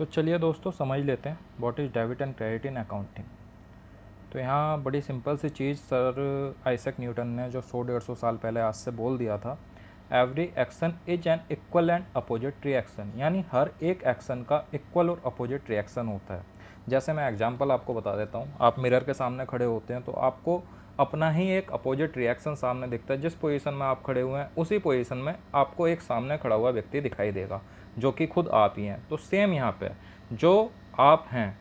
तो चलिए दोस्तों समझ लेते हैं what is debit and credit in accounting. तो यहाँ बड़ी सिंपल सी चीज़ सर आइजैक न्यूटन ने जो 100-150 साल पहले आज से बोल दिया था, every action is an equal and opposite reaction, यानी हर एक एक्शन का इक्वल और अपोजिट रिएक्शन होता है। जैसे मैं एग्जांपल आपको बता देता हूँ, आप मिरर के सामने खड़े होते हैं तो आपको अपना ही एक अपोजिट रिएक्शन सामने दिखता है। जिस पोजीशन में आप खड़े हुए हैं उसी पोजीशन में आपको एक सामने खड़ा हुआ व्यक्ति दिखाई देगा जो कि खुद आप ही हैं। तो सेम यहाँ पे जो आप हैं,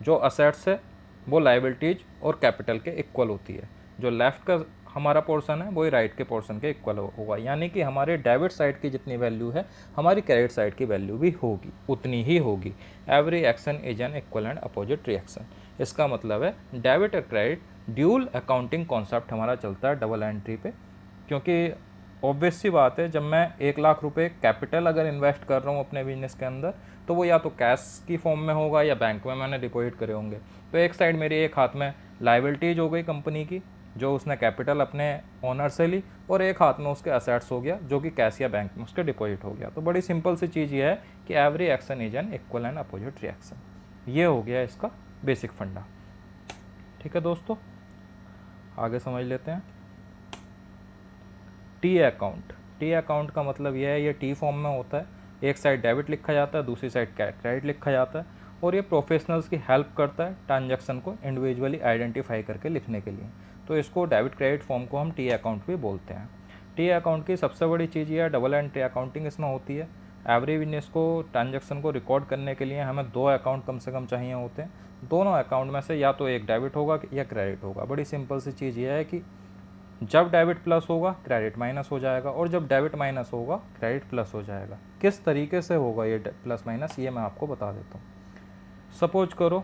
जो असेट्स है वो लाइबिलिटीज और कैपिटल के इक्वल होती है। जो लेफ्ट का हमारा पोर्शन है वही राइट के पोर्शन के इक्वल होगा, यानी कि हमारे डेबिट साइड की जितनी वैल्यू है हमारी क्रेडिट साइड की वैल्यू भी होगी, उतनी ही होगी। Every action is an equal and opposite reaction. इसका मतलब है डेबिट और क्रेडिट ड्यूल अकाउंटिंग कॉन्सेप्ट हमारा चलता है डबल एंट्री पे, क्योंकि ऑब्वियस सी बात है जब मैं 1 लाख रुपए कैपिटल अगर इन्वेस्ट कर रहा हूँ अपने बिजनेस के अंदर तो वो या तो कैश की फॉर्म में होगा या बैंक में मैंने डिपॉजिट करे होंगे। तो एक साइड मेरी एक हाथ में लाइबिलिटीज हो गई कंपनी की जो उसने कैपिटल अपने ओनर से ली, और एक हाथ में उसके असेट्स हो गया जो कि कैश या बैंक में उसके डिपॉजिट हो गया। तो बड़ी सिंपल सी चीज़ ये है कि every action is an equal and opposite reaction. ये हो गया इसका बेसिक फंडा। ठीक है दोस्तों, आगे समझ लेते हैं। T account. टी अकाउंट का मतलब यह है, ये टी फॉर्म में होता है। एक साइड डेबिट लिखा जाता है, दूसरी साइड क्रेडिट लिखा जाता है, और ये प्रोफेशनल्स की हेल्प करता है ट्रांजैक्शन को इंडिविजुअली आइडेंटिफाई करके लिखने के लिए। तो इसको डेबिट क्रेडिट फॉर्म को हम टी अकाउंट भी बोलते हैं। टी अकाउंट की सबसे बड़ी चीज़ ये है, डबल एंट्री अकाउंटिंग इसमें होती है। एवरी बिजनेस को ट्रांजैक्शन को रिकॉर्ड करने के लिए हमें 2 अकाउंट कम से कम चाहिए होते हैं। दोनों अकाउंट में से या तो एक डेबिट होगा या क्रेडिट होगा। बड़ी सिंपल सी चीज़ ये है कि जब डेबिट प्लस होगा क्रेडिट माइनस हो जाएगा, और जब डेबिट माइनस होगा क्रेडिट प्लस हो जाएगा। किस तरीके से होगा ये प्लस माइनस, ये मैं आपको बता देता हूँ। सपोज करो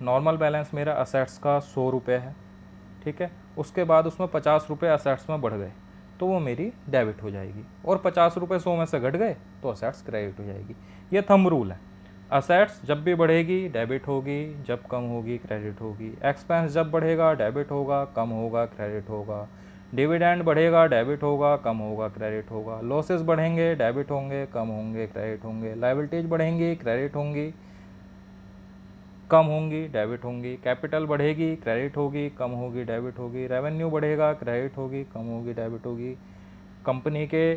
नॉर्मल बैलेंस मेरा असेट्स का 100 रुपये है, ठीक है। उसके बाद उसमें 50 रुपये असेट्स में बढ़ गए तो वो मेरी डेबिट हो जाएगी, और 50 रुपये 100 में से घट गए तो असेट्स क्रेडिट हो जाएगी। ये थंब रूल है। असेट्स जब भी बढ़ेगी डेबिट होगी, जब कम होगी क्रेडिट होगी। एक्सपेंस जब बढ़ेगा डेबिट होगा, कम होगा क्रेडिट होगा। डिविडेंड बढ़ेगा डेबिट होगा, कम होगा क्रेडिट होगा। लॉसेस बढ़ेंगे डेबिट होंगे, कम होंगे क्रेडिट होंगे। लाइबिलिटीज बढ़ेंगी क्रेडिट होंगी, कम होंगी डेबिट होंगी। कैपिटल बढ़ेगी क्रेडिट होगी, कम होगी डेबिट होगी। रेवेन्यू बढ़ेगा क्रेडिट होगी, कम होगी डेबिट होगी। कंपनी के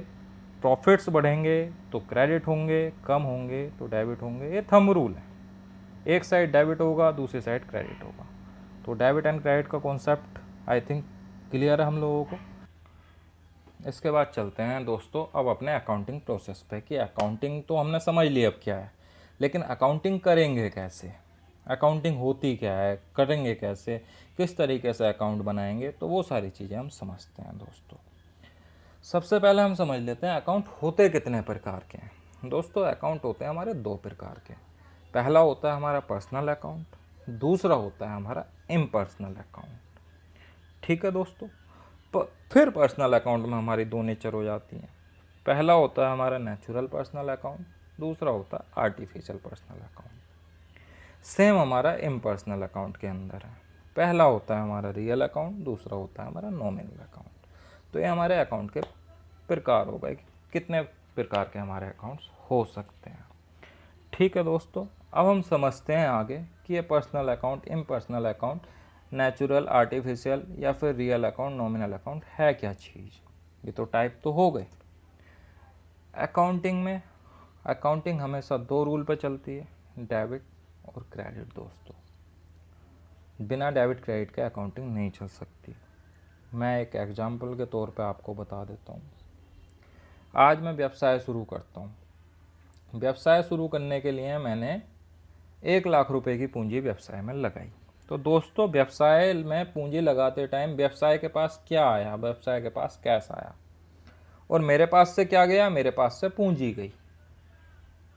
प्रॉफिट्स बढ़ेंगे तो क्रेडिट होंगे, कम होंगे तो डेबिट होंगे। ये थंब रूल है। एक साइड डेबिट होगा, दूसरी साइड क्रेडिट होगा। तो डेबिट एंड क्रेडिट का कॉन्सेप्ट आई थिंक क्लियर है हम लोगों को। इसके बाद चलते हैं दोस्तों अब अपने अकाउंटिंग प्रोसेस पे, कि अकाउंटिंग तो हमने समझ ली अब क्या है, लेकिन अकाउंटिंग करेंगे कैसे, अकाउंटिंग होती क्या है, करेंगे कैसे, किस तरीके से अकाउंट बनाएंगे, तो वो सारी चीज़ें हम समझते हैं दोस्तों। सबसे पहले हम समझ लेते हैं अकाउंट होते कितने प्रकार के हैं। दोस्तों अकाउंट होते हैं हमारे 2 प्रकार के। पहला होता है हमारा पर्सनल अकाउंट, दूसरा होता है हमारा इम्पर्सनल अकाउंट। ठीक है दोस्तों। फिर पर्सनल अकाउंट में हमारी 2 नेचर हो जाती हैं। पहला होता है हमारा नेचुरल पर्सनल अकाउंट, दूसरा होता है आर्टिफिशियल पर्सनल अकाउंट। सेम हमारा इम्पर्सनल अकाउंट के अंदर है। पहला होता है हमारा रियल अकाउंट, दूसरा होता है हमारा नॉमिनल अकाउंट। तो ये हमारे अकाउंट के प्रकार हो गए, कितने प्रकार के हमारे अकाउंट्स हो सकते हैं। ठीक है दोस्तों, अब हम समझते हैं आगे कि ये personal account, impersonal account, natural, artificial या फिर रियल अकाउंट, नॉमिनल अकाउंट है क्या चीज़। ये तो टाइप तो हो गए। अकाउंटिंग में अकाउंटिंग हमेशा 2 रूल पर चलती है, डेबिट और क्रेडिट दोस्तों। बिना डेबिट क्रेडिट के अकाउंटिंग नहीं चल सकती। मैं एक एग्जाम्पल के तौर पे आपको बता देता हूँ। आज मैं व्यवसाय शुरू करता हूँ। व्यवसाय शुरू करने के लिए मैंने 1 लाख रुपए की पूंजी व्यवसाय में लगाई। तो दोस्तों व्यवसाय में पूंजी लगाते टाइम व्यवसाय के पास क्या आया, व्यवसाय के पास कैश आया, और मेरे पास से क्या गया, मेरे पास से पूंजी गई,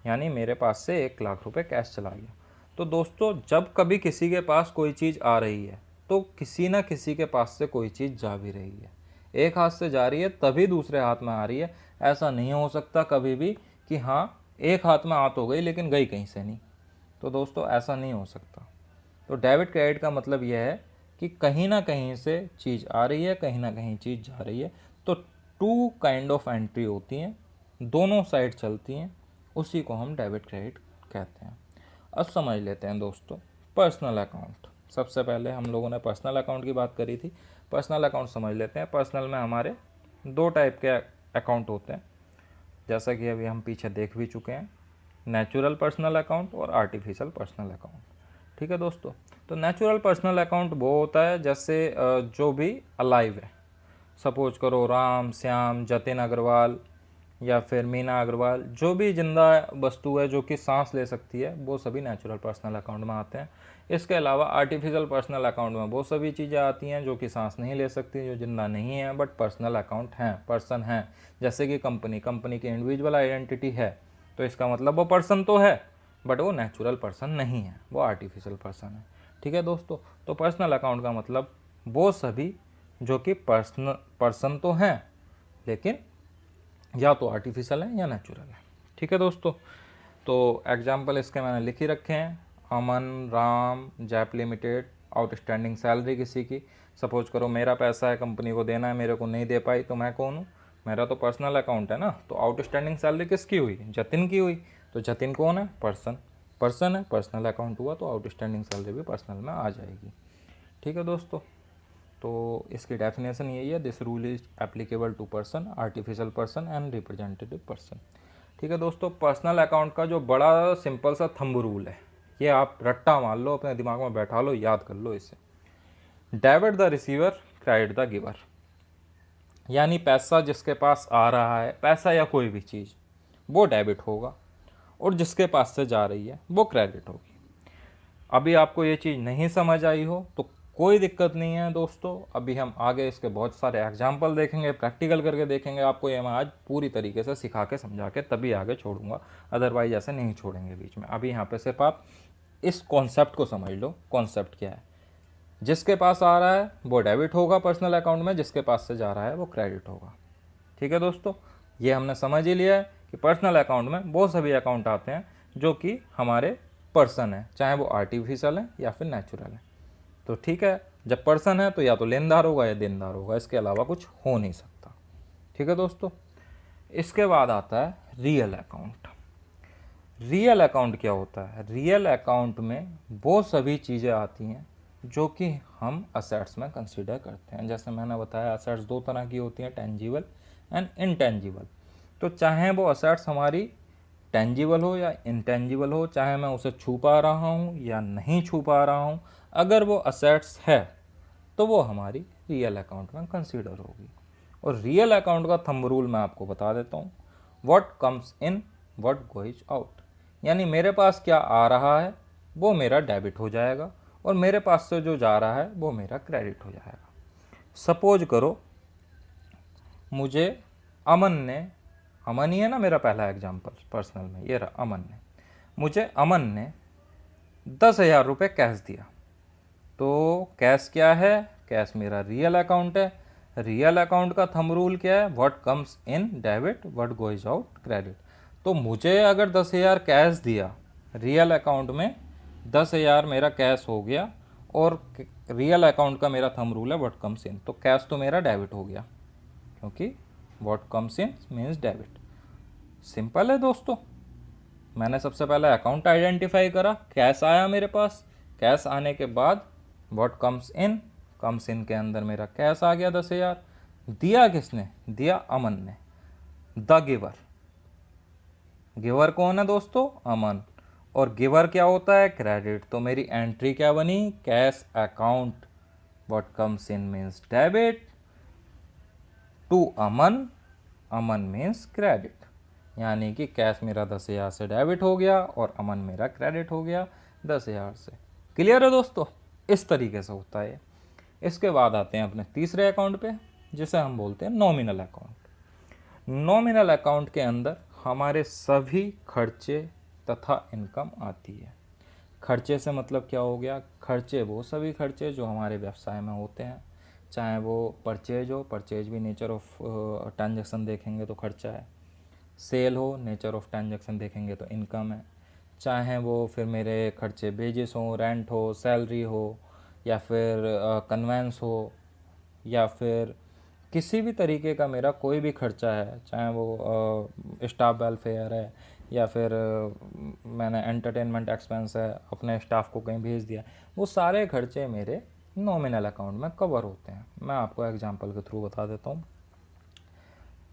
यानी मेरे पास से 1 लाख रुपए कैश चला गया। तो दोस्तों जब कभी किसी के पास कोई चीज़ आ रही है तो किसी ना किसी के पास से कोई चीज़ जा भी रही है। एक हाथ से जा रही है तभी दूसरे हाथ में आ रही है। ऐसा नहीं हो सकता कभी भी कि हाँ एक हाथ में आ तो गई लेकिन गई कहीं से नहीं। तो दोस्तों ऐसा नहीं हो सकता। तो डेबिट क्रेडिट का मतलब यह है कि कहीं ना कहीं से चीज़ आ रही है, कहीं ना कहीं चीज़ जा रही है। तो 2 काइंड ऑफ एंट्री होती हैं, दोनों साइड चलती हैं, उसी को हम डेबिट क्रेडिट कहते हैं। अब समझ लेते हैं दोस्तों पर्सनल अकाउंट। सबसे पहले हम लोगों ने पर्सनल अकाउंट की बात करी थी, पर्सनल अकाउंट समझ लेते हैं। पर्सनल में हमारे दो टाइप के अकाउंट होते हैं, जैसा कि अभी हम पीछे देख भी चुके हैं, नेचुरल पर्सनल अकाउंट और आर्टिफिशियल पर्सनल अकाउंट। ठीक है दोस्तों, तो नेचुरल पर्सनल अकाउंट वो होता है जैसे जो भी अलाइव है, सपोज करो राम, श्याम, जतिन अग्रवाल या फिर मीना अग्रवाल, जो भी जिंदा वस्तु है जो कि सांस ले सकती है, वो सभी नेचुरल पर्सनल अकाउंट में आते हैं। इसके अलावा आर्टिफिशियल पर्सनल अकाउंट में वो सभी चीज़ें आती हैं जो कि सांस नहीं ले सकती, जो जिंदा नहीं है बट पर्सनल अकाउंट हैं, पर्सन हैं। जैसे कि कंपनी की इंडिविजुअल आइडेंटिटी है, तो इसका मतलब वो पर्सन तो है बट वो नेचुरल पर्सन नहीं है, वो आर्टिफिशियल पर्सन है। ठीक है दोस्तों, तो पर्सनल अकाउंट का मतलब वो सभी जो कि पर्सन तो हैं लेकिन या तो आर्टिफिशियल है या नेचुरल है। ठीक है दोस्तों, तो एग्जाम्पल इसके मैंने लिख ही रखे हैं, Aman, Ram, Zap limited, outstanding salary किसी की। सपोज करो मेरा पैसा है, कंपनी को देना है, मेरे को नहीं दे पाई, तो मैं कौन हूँ? मेरा तो पर्सनल अकाउंट है ना। तो आउटस्टैंडिंग सैलरी किसकी हुई? जतिन की हुई। तो जतिन कौन है? पर्सन है, पर्सनल अकाउंट हुआ, तो आउटस्टैंडिंग सैलरी भी पर्सनल में आ जाएगी। ठीक है दोस्तों, तो इसकी डेफिनेशन यही है, this rule is applicable to person, artificial person and representative person. ठीक है दोस्तों, पर्सनल अकाउंट का जो बड़ा सिंपल सा थंब रूल है, ये आप रट्टा मार लो, अपने दिमाग में बैठा लो, याद कर लो इसे। Debit the receiver, credit the giver. यानी पैसा जिसके पास आ रहा है, पैसा या कोई भी चीज़, वो डेबिट होगा, और जिसके पास से जा रही है वो क्रेडिट होगी। अभी आपको ये चीज़ नहीं समझ आई हो तो कोई दिक्कत नहीं है दोस्तों, अभी हम आगे इसके बहुत सारे एग्जाम्पल देखेंगे, प्रैक्टिकल करके देखेंगे। आपको ये मैं आज पूरी तरीके से सिखा के समझा के तभी आगे छोड़ूंगा, अदरवाइज ऐसे नहीं छोड़ेंगे बीच में। अभी यहाँ पे सिर्फ आप इस कॉन्सेप्ट को समझ लो। कॉन्सेप्ट क्या है? जिसके पास आ रहा है वो डेबिट होगा पर्सनल अकाउंट में, जिसके पास से जा रहा है वो क्रेडिट होगा। ठीक है दोस्तों, ये हमने समझ ही लिया है कि पर्सनल अकाउंट में वो सभी अकाउंट आते हैं जो कि हमारे पर्सन है, चाहे वो आर्टिफिशियल है या फिर नेचुरल है। तो ठीक है, जब पर्सन है तो या तो लेनदार होगा या देनदार होगा, इसके अलावा कुछ हो नहीं सकता। ठीक है दोस्तों, इसके बाद आता है रियल अकाउंट। रियल अकाउंट क्या होता है? रियल अकाउंट में वो सभी चीज़ें आती हैं जो कि हम असेट्स में कंसीडर करते हैं। जैसे मैंने बताया, असेट्स दो तरह की होती हैं, टेंजिबल एंड इनटेंजिबल। तो चाहे वो असेट्स हमारी टेंजिबल हो या इंटेंजिबल हो, चाहे मैं उसे छू पा रहा हूँ या नहीं छू पा रहा हूँ, अगर वो असेट्स है तो वो हमारी रियल अकाउंट में कंसीडर होगी। और रियल अकाउंट का थंब रूल मैं आपको बता देता हूँ, what comes in what goes out. यानी मेरे पास क्या आ रहा है वो मेरा डेबिट हो जाएगा, और मेरे पास से जो जा रहा है वो मेरा क्रेडिट हो जाएगा। सपोज करो मुझे अमन ही है ना मेरा पहला एग्जाम्पल पर्सनल में, ये रहा अमन ने 10,000 रुपये कैश दिया। तो कैश क्या है? कैश मेरा रियल अकाउंट है। रियल अकाउंट का थंब रूल क्या है? What comes in debit what goes out credit. तो मुझे अगर 10,000 कैश दिया, रियल अकाउंट में 10,000 मेरा कैश हो गया, और रियल अकाउंट का मेरा थंब रूल है व्हाट कम्स इन, तो कैश तो मेरा डेबिट हो गया, क्योंकि what comes in means debit. Simple है दोस्तों, मैंने सबसे पहले अकाउंट आइडेंटिफाई करा, कैश आया मेरे पास, कैश आने के बाद व्हाट कम्स इन के अंदर मेरा कैश आ गया 10,000। दिया किसने? दिया अमन ने। द गिवर कौन है दोस्तों? अमन। और गिवर क्या होता है? क्रेडिट। तो मेरी एंट्री क्या बनी? Cash account, what comes in means debit to Aman means credit. यानी कि कैश मेरा 10,000 से डेबिट हो गया और अमन मेरा क्रेडिट हो गया 10,000 से। क्लियर है दोस्तों? इस तरीके से होता है। इसके बाद आते हैं अपने तीसरे अकाउंट पे, जिसे हम बोलते हैं नॉमिनल अकाउंट। नॉमिनल अकाउंट के अंदर हमारे सभी खर्चे तथा इनकम आती है। खर्चे से मतलब क्या हो गया? खर्चे वो सभी खर्चे जो हमारे व्यवसाय में होते हैं, चाहे वो परचेज हो, परचेज भी नेचर ऑफ ट्रांजैक्शन देखेंगे तो खर्चा है। सेल हो, नेचर ऑफ ट्रांजैक्शन देखेंगे तो इनकम है। चाहे वो फिर मेरे खर्चे बेजिस हो, रेंट हो, सैलरी हो, या फिर कन्वेंस हो, या फिर किसी भी तरीके का मेरा कोई भी खर्चा है, चाहे वो स्टाफ वेलफेयर है या फिर मैंने एंटरटेनमेंट एक्सपेंस है, अपने स्टाफ को कहीं भेज दिया, वो सारे खर्चे मेरे नॉमिनल अकाउंट में कवर होते हैं। मैं आपको एग्जांपल के थ्रू बता देता हूँ।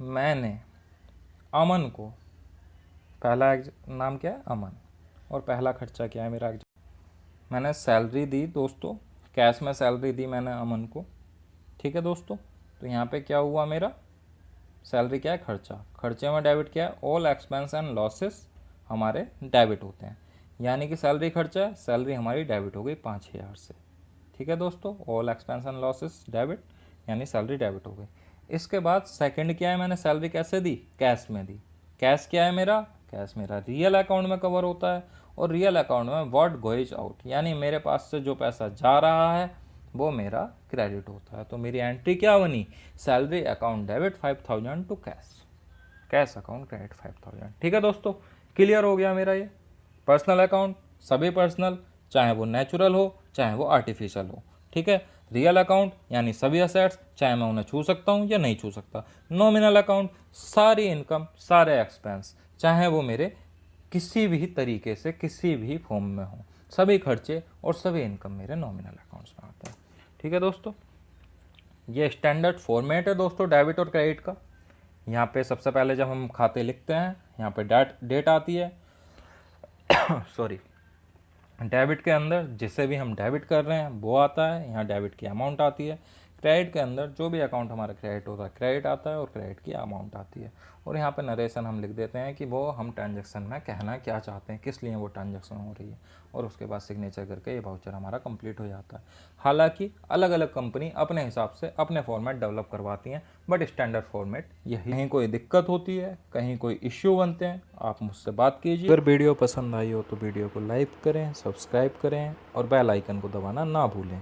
मैंने अमन को, पहला नाम क्या है, अमन, और पहला खर्चा क्या है मेरा, मैंने सैलरी दी दोस्तों, कैश में सैलरी दी मैंने अमन को, ठीक है दोस्तों। तो यहाँ पे क्या हुआ, मेरा सैलरी क्या है, खर्चा, खर्चे में डेबिट क्या है, ऑल एक्सपेंस एंड लॉसेस हमारे डेबिट होते हैं, यानी कि सैलरी खर्चा है, सैलरी हमारी डेबिट हो गई 5,000 से, ठीक है दोस्तों। All expense and losses debit, यानी सैलरी डेबिट हो गई। इसके बाद सेकंड क्या है, मैंने सैलरी कैसे दी, कैश में दी। कैश क्या है मेरा, कैश मेरा रियल अकाउंट में कवर होता है, और रियल अकाउंट में व्हाट गोइज आउट, यानी मेरे पास से जो पैसा जा रहा है वो मेरा क्रेडिट होता है। तो मेरी एंट्री क्या बनी, salary account debit 5,000 to cash, cash account credit 5,000, ठीक है दोस्तों। क्लियर हो गया मेरा ये पर्सनल अकाउंट, सभी पर्सनल, चाहे वो नेचुरल हो चाहे वो आर्टिफिशियल हो, ठीक है। रियल अकाउंट यानी सभी असेट्स, चाहे मैं उन्हें छू सकता हूँ या नहीं छू सकता। नॉमिनल अकाउंट, सारी इनकम, सारे एक्सपेंस, चाहे वो मेरे किसी भी तरीके से किसी भी फॉर्म में हो, सभी खर्चे और सभी इनकम मेरे नॉमिनल अकाउंट्स में आते हैं, ठीक है दोस्तों। ये स्टैंडर्ड फॉर्मेट है दोस्तों डेबिट और क्रेडिट का। यहाँ पे सबसे पहले जब हम खाते लिखते हैं, यहाँ पे डेट आती है सॉरी, डेबिट के अंदर जिसे भी हम डेबिट कर रहे हैं वो आता है, यहाँ डेबिट की अमाउंट आती है। क्रेडिट के अंदर जो भी अकाउंट हमारा क्रेडिट होता है, क्रेडिट आता है और क्रेडिट की अमाउंट आती है। और यहाँ पे नरेशन हम लिख देते हैं कि वो हम ट्रांजैक्शन में कहना क्या चाहते हैं, किस लिए वो ट्रांजैक्शन हो रही है, और उसके बाद सिग्नेचर करके ये वाउचर हमारा कंप्लीट हो जाता है। हालांकि अलग अलग कंपनी अपने हिसाब से अपने फॉर्मेट डेवलप करवाती हैं, बट स्टैंडर्ड फॉर्मेट यही। कहीं कोई दिक्कत होती है, कहीं कोई इश्यू बनते हैं, आप मुझसे बात कीजिए। अगर वीडियो पसंद आई हो तो वीडियो को लाइक करें, सब्सक्राइब करें और बेल आइकन को दबाना ना भूलें।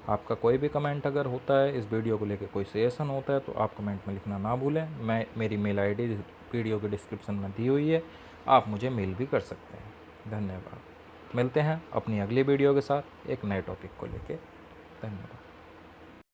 आपका कोई भी कमेंट अगर होता है, इस वीडियो को लेकर कोई सजेशन होता है, तो आप कमेंट में लिखना ना भूलें। मेरी मेल आईडी वीडियो के डिस्क्रिप्शन में दी हुई है, आप मुझे मेल भी कर सकते हैं। धन्यवाद। मिलते हैं अपनी अगली वीडियो के साथ एक नए टॉपिक को लेकर। धन्यवाद।